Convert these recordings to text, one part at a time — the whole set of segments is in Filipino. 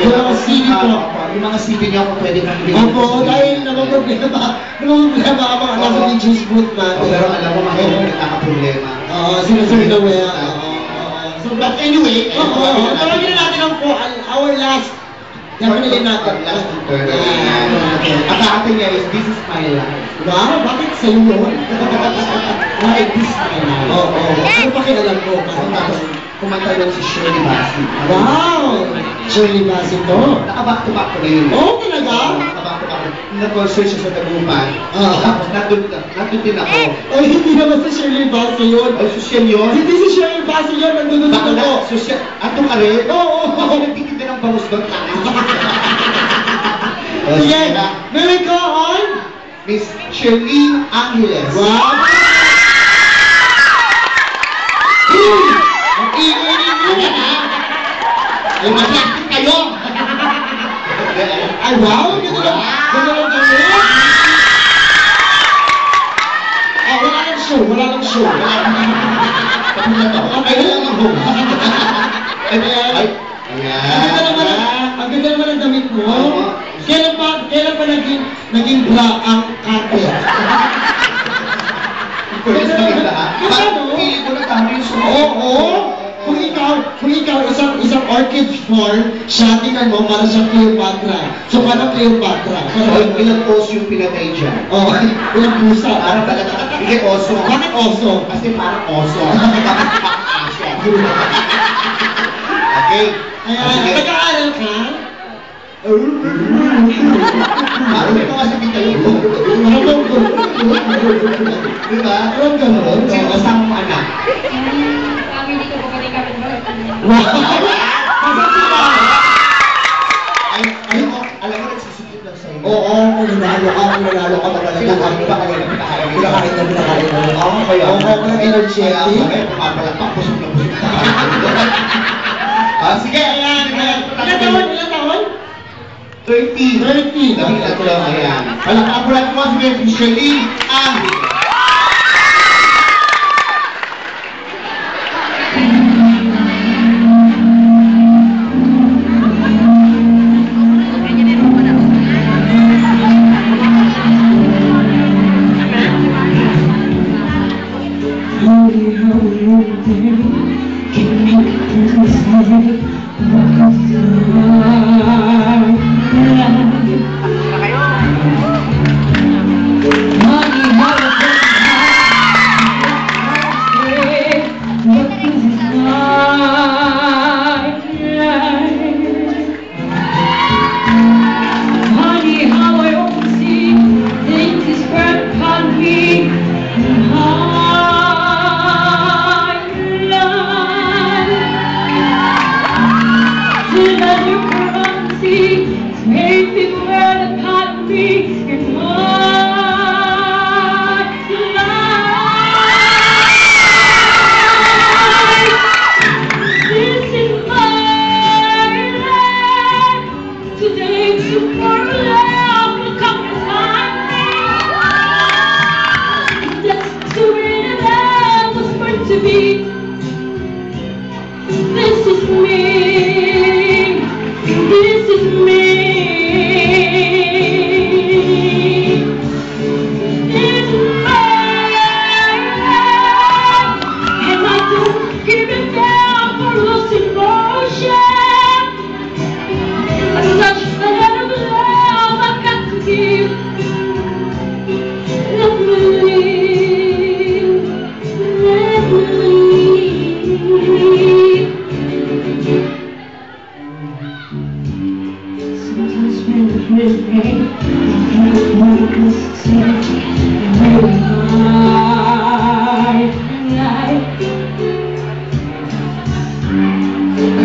Yung mga CD po. Yung mga CD niyo ako pwede kang hindi. Opo, dahil namamroblema ako ang nasa yung juice booth natin. Pero alam mo, makakaproblema. Oo, sila Sir Noel. So, but anyway, tawagin na natin ang po, our last, napanalin natin. Last turn. At ate niya is, this is my life. Wow, bakit sa'yo yun? Why this is my life? Oo. Ano pa kinalam ko? Tapos, kumanta lang si Shirley Bassey. Wow! Shirley Bassey to. Naka-back to back ko na yun. Oo, talaga? Naka-back to back. Nag-concert siya sa Tagupan. Tapos, nandun din ako. Ay, hindi naman si Shirley Bassey yun. Ay, social yun? Hindi si Shirley Bassey yun. Nandun din ako. Social? Ato ka rin? Oo. Ako nagtigil din ang bangus doon. Sige, may we go on? Miss Shirley Angeles. Wow! Ang ingay ninyo! Ay, mag-acting kayo! Ay, wow! Ganda lang kami! Wala lang show, wala lang show. Ay, wala lang ako. Ayan. Ang ganda naman ang damit mo. Kailan pa naging bra ang carpet? Pwede sa ganda ha? Pili ko na tama yung sumo. Oo. Kung ikaw isang orchid form, siya tingnan mo para siyang Cleopatra. So, parang Cleopatra. Ilang oso yung pinatay dyan? Oo, ilang pusa. Parang talaga, hindi oso. Bakit oso? Kasi parang oso. Aso. Okay. Ayan, nag-aaral ka? Parang may mga sabihin kayo. Diba? Parang gano'n. Sino kasama mo anak? Hindi ko po kami Wow! Masasila! Ay, alam mo, nagsusubit lang sa'yo. Oo, mananalo ka talaga. Pinakain na. Oo, kaya ako energetic. Kaya pumapalakpak, pusok na pusok. Sige, ayan. Ilan taon? 30. 30. Nakita ko lang, ayan. Palakpak ko lang po, sige, Shirley Angeles.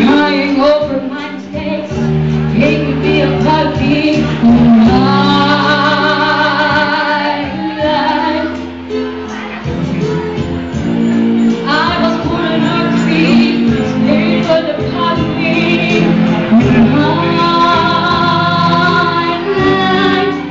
Crying over my mistakes, making me a puppy. I was born in a tree, made for the puppy. My life.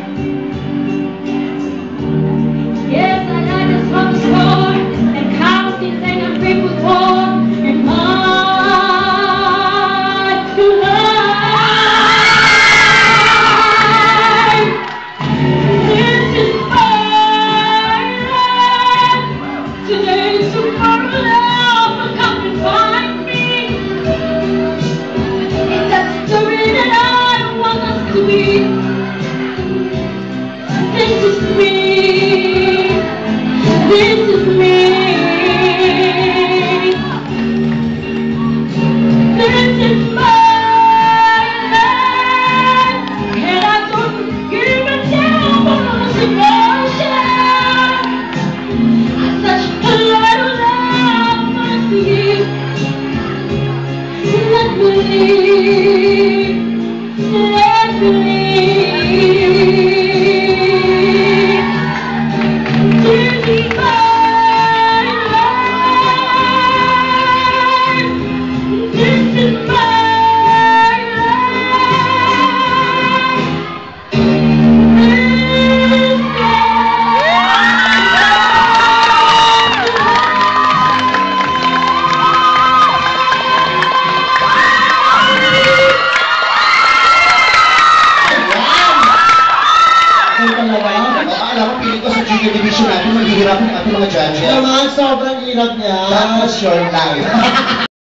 is my life, and I don't give a damn about this emotion. Such a lot of love must be give. Let me leave. Let me leave. This is my life. This is my Alam mo, piling ko sa junior division natin, maghihirapan ang ating mga judges. Naman, sobrang hirap niya. That was your life.